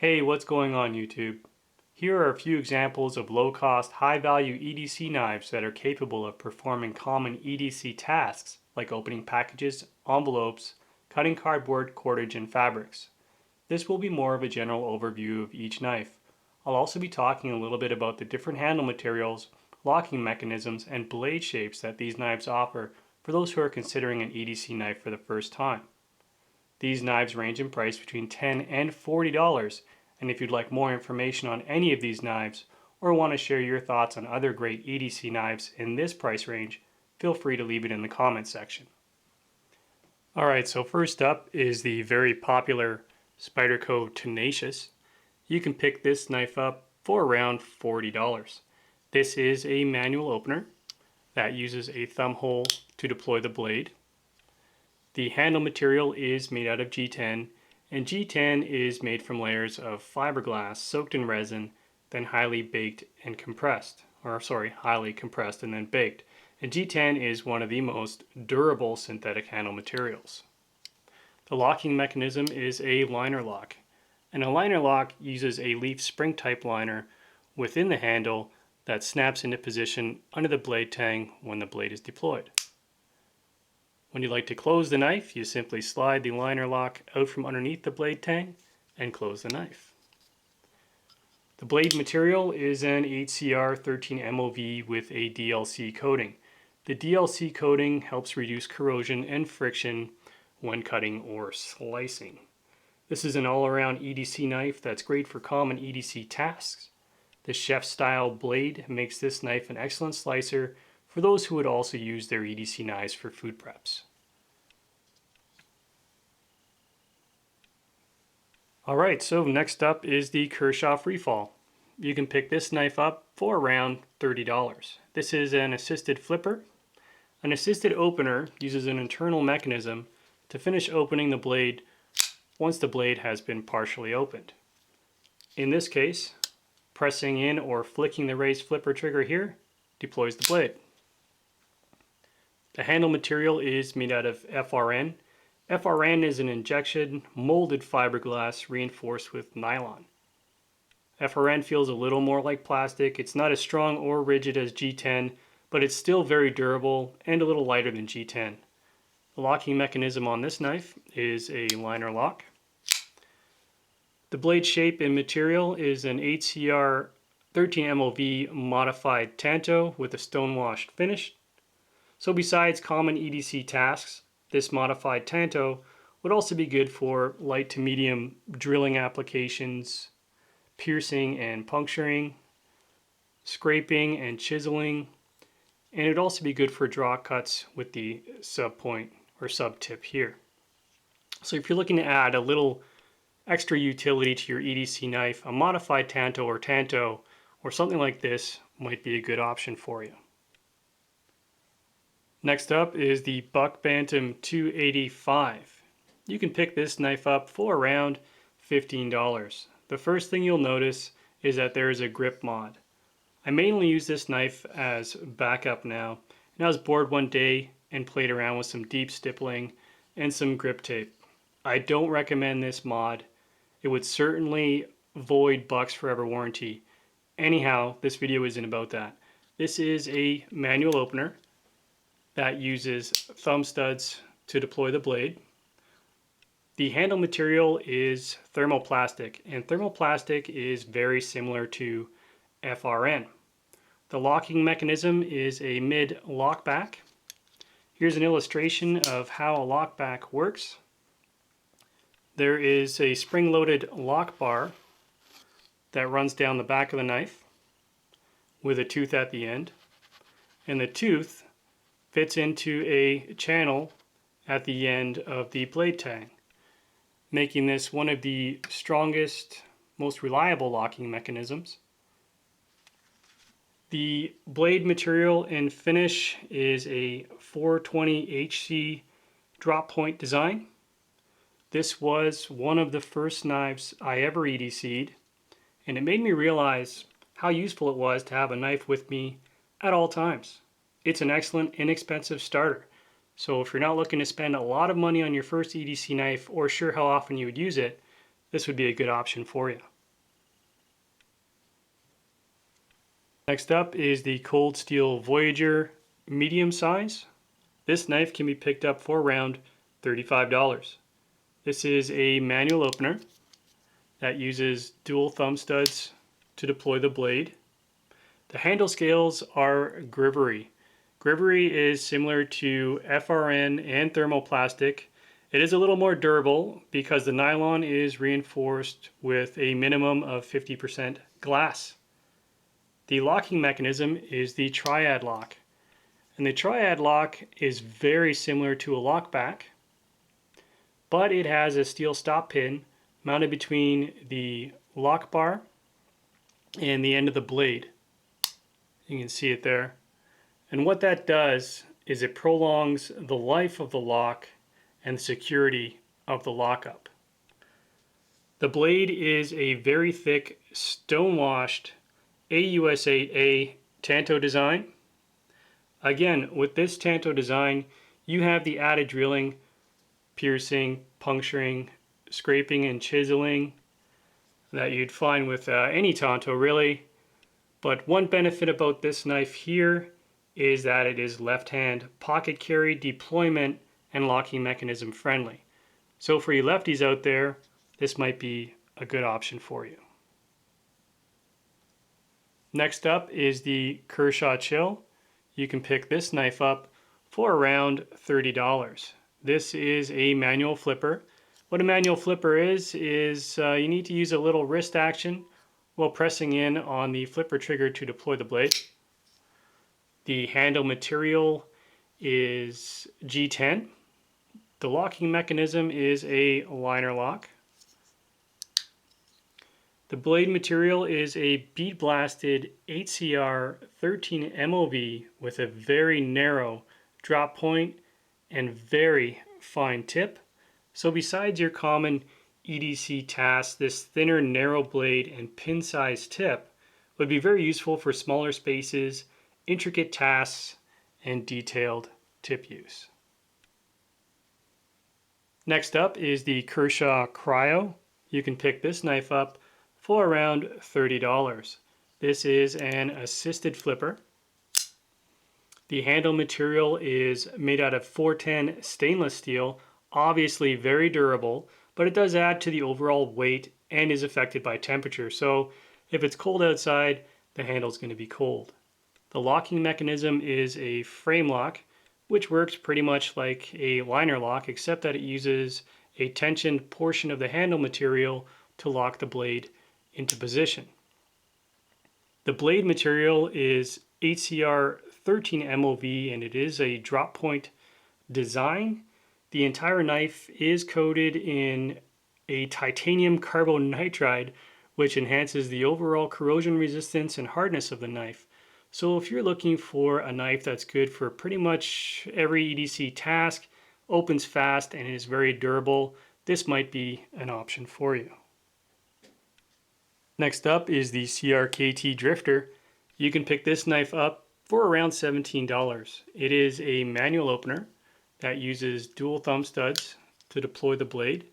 Hey, what's going on YouTube? Here are a few examples of low-cost, high-value EDC knives that are capable of performing common EDC tasks like opening packages, envelopes, cutting cardboard, cordage, and fabrics. This will be more of a general overview of each knife. I'll also be talking a little bit about the different handle materials, locking mechanisms, and blade shapes that these knives offer for those who are considering an EDC knife for the first time. These knives range in price between $10 and $40, and if you'd like more information on any of these knives or want to share your thoughts on other great EDC knives in this price range, feel free to leave it in the comments section. Alright, so first up is the very popular Spyderco Tenacious. You can pick this knife up for around $40. This is a manual opener that uses a thumb hole to deploy the blade. The handle material is made out of G10, and G10 is made from layers of fiberglass soaked in resin, then highly compressed and then baked. And G10 is one of the most durable synthetic handle materials. The locking mechanism is a liner lock, and a liner lock uses a leaf spring type liner within the handle that snaps into position under the blade tang when the blade is deployed. When you like to close the knife, you simply slide the liner lock out from underneath the blade tang and close the knife. The blade material is an HCR 13 MOV with a DLC coating. The DLC coating helps reduce corrosion and friction when cutting or slicing. This is an all-around EDC knife that's great for common EDC tasks. The chef-style blade makes this knife an excellent slicer for those who would also use their EDC knives for food preps. Alright, so next up is the Kershaw Freefall. You can pick this knife up for around $30. This is an assisted flipper. An assisted opener uses an internal mechanism to finish opening the blade once the blade has been partially opened. In this case, pressing in or flicking the raised flipper trigger here deploys the blade. The handle material is made out of FRN. FRN is an injection molded fiberglass reinforced with nylon. FRN feels a little more like plastic. It's not as strong or rigid as G10, but it's still very durable and a little lighter than G10. The locking mechanism on this knife is a liner lock. The blade shape and material is an HCR 13 MOV modified tanto with a stone-washed finish. So besides common EDC tasks, this modified tanto would also be good for light to medium drilling applications, piercing and puncturing, scraping and chiseling, and it would also be good for draw cuts with the sub point or sub tip here. So if you're looking to add a little extra utility to your EDC knife, a modified tanto or something like this might be a good option for you. Next up is the Buck Bantam 285. You can pick this knife up for around $15. The first thing you'll notice is that there is a grip mod. I mainly use this knife as backup now, and I was bored one day and played around with some deep stippling and some grip tape. I don't recommend this mod. It would certainly void Buck's forever warranty. Anyhow, this video isn't about that. This is a manual opener that uses thumb studs to deploy the blade. The handle material is thermoplastic, and thermoplastic is very similar to FRN. The locking mechanism is a mid lockback. Here's an illustration of how a lockback works. There is a spring-loaded lock bar that runs down the back of the knife with a tooth at the end, and the tooth fits into a channel at the end of the blade tang, making this one of the strongest, most reliable locking mechanisms. The blade material and finish is a 420 HC drop point design. This was one of the first knives I ever EDC'd, and it made me realize how useful it was to have a knife with me at all times. It's an excellent, inexpensive starter. So if you're not looking to spend a lot of money on your first EDC knife or sure how often you would use it, this would be a good option for you. Next up is the Cold Steel Voyager medium size. This knife can be picked up for around $35. This is a manual opener that uses dual thumb studs to deploy the blade. The handle scales are Grivery. Grivery is similar to FRN and thermoplastic. It is a little more durable because the nylon is reinforced with a minimum of 50% glass. The locking mechanism is the triad lock. And the triad lock is very similar to a lockback, but it has a steel stop pin mounted between the lock bar and the end of the blade. You can see it there. And what that does is it prolongs the life of the lock and the security of the lockup. The blade is a very thick stonewashed AUS8A Tanto design. Again, with this Tanto design, you have the added drilling, piercing, puncturing, scraping, and chiseling that you'd find with any Tanto really. But one benefit about this knife here is that it is left-hand pocket carry, deployment, and locking mechanism friendly. So for you lefties out there, this might be a good option for you. Next up is the Kershaw Chill. You can pick this knife up for around $30. This is a manual flipper. What a manual flipper is you need to use a little wrist action while pressing in on the flipper trigger to deploy the blade. The handle material is G10. The locking mechanism is a liner lock. The blade material is a bead blasted HCR 13 MOV with a very narrow drop point and very fine tip. So besides your common EDC tasks, this thinner narrow blade and pin size tip would be very useful for smaller spaces, intricate tasks, and detailed tip use. Next up is the Kershaw Cryo. You can pick this knife up for around $30. This is an assisted flipper. The handle material is made out of 410 stainless steel, obviously very durable, but it does add to the overall weight and is affected by temperature. So if it's cold outside, the handle is going to be cold. The locking mechanism is a frame lock, which works pretty much like a liner lock, except that it uses a tensioned portion of the handle material to lock the blade into position. The blade material is HCR 13 MOV and it is a drop point design. The entire knife is coated in a titanium carbonitride, which enhances the overall corrosion resistance and hardness of the knife. So if you're looking for a knife that's good for pretty much every EDC task, opens fast, and is very durable, this might be an option for you. Next up is the CRKT Drifter. You can pick this knife up for around $17. It is a manual opener that uses dual thumb studs to deploy the blade.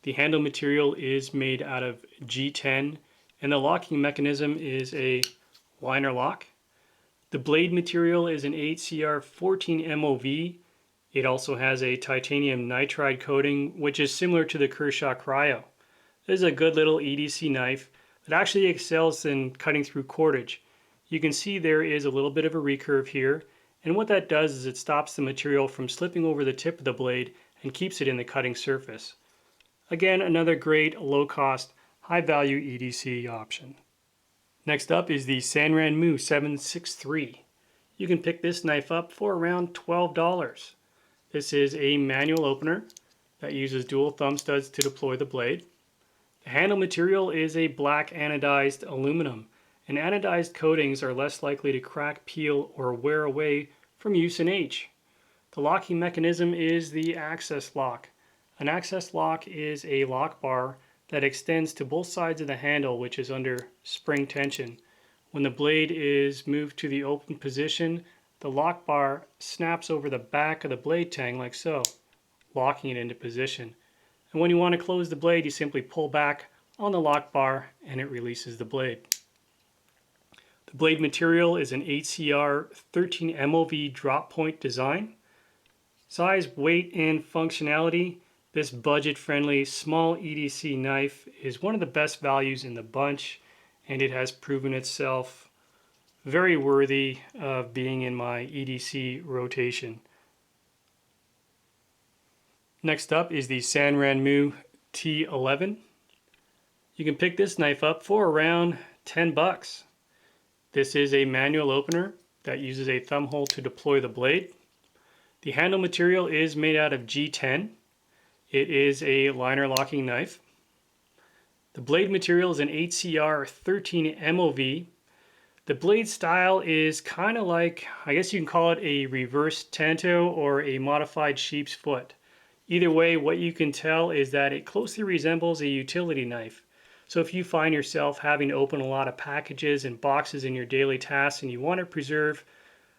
The handle material is made out of G10 and the locking mechanism is a liner lock. The blade material is an HCR 14 MOV. It also has a titanium nitride coating, which is similar to the Kershaw Cryo. This is a good little EDC knife that actually excels in cutting through cordage. You can see there is a little bit of a recurve here, and what that does is it stops the material from slipping over the tip of the blade and keeps it in the cutting surface. Again, another great low-cost, high-value EDC option. Next up is the Sanrenmu 763. You can pick this knife up for around $12. This is a manual opener that uses dual thumb studs to deploy the blade. The handle material is a black anodized aluminum, and anodized coatings are less likely to crack, peel, or wear away from use in age. The locking mechanism is the access lock. An access lock is a lock bar that extends to both sides of the handle, which is under spring tension. When the blade is moved to the open position, the lock bar snaps over the back of the blade tang like so, locking it into position. And when you want to close the blade, you simply pull back on the lock bar and it releases the blade. The blade material is an HCR 13 MOV drop point design. Size, weight, and functionality. This budget-friendly small EDC knife is one of the best values in the bunch, and it has proven itself very worthy of being in my EDC rotation. Next up is the Sanrenmu T11. You can pick this knife up for around 10 bucks. This is a manual opener that uses a thumb hole to deploy the blade. The handle material is made out of G10. It is a liner locking knife. The blade material is an HCR 13 MOV. The blade style is kind of like, I guess you can call it a reverse tanto or a modified sheep's foot. Either way, what you can tell is that it closely resembles a utility knife. So if you find yourself having to open a lot of packages and boxes in your daily tasks and you want to preserve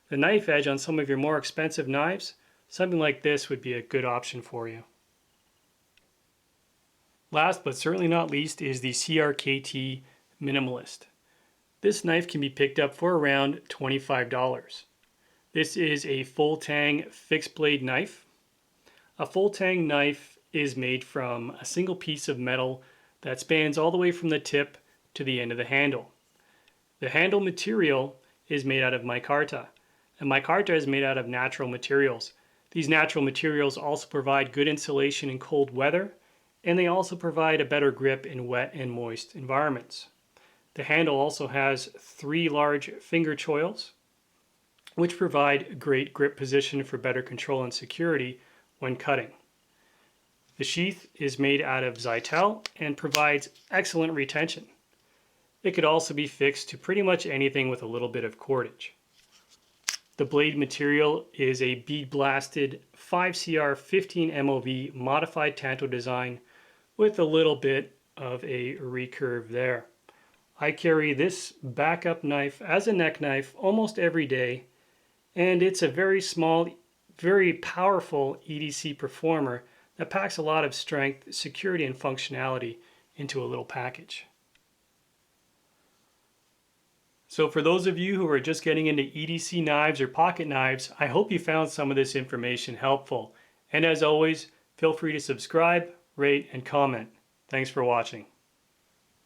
the knife edge on some of your more expensive knives, something like this would be a good option for you. Last but certainly not least is the CRKT Minimalist. This knife can be picked up for around $25. This is a full tang fixed blade knife. A full tang knife is made from a single piece of metal that spans all the way from the tip to the end of the handle. The handle material is made out of micarta, and micarta is made out of natural materials. These natural materials also provide good insulation in cold weather, and they also provide a better grip in wet and moist environments. The handle also has 3 large finger choils, which provide great grip position for better control and security when cutting. The sheath is made out of Zytel and provides excellent retention. It could also be fixed to pretty much anything with a little bit of cordage. The blade material is a bead blasted 5CR 15 MOV modified tanto design with a little bit of a recurve there. I carry this backup knife as a neck knife almost every day, and it's a very small, very powerful EDC performer that packs a lot of strength, security, and functionality into a little package. So for those of you who are just getting into EDC knives or pocket knives, I hope you found some of this information helpful. And as always, feel free to subscribe, rate, and comment. Thanks for watching.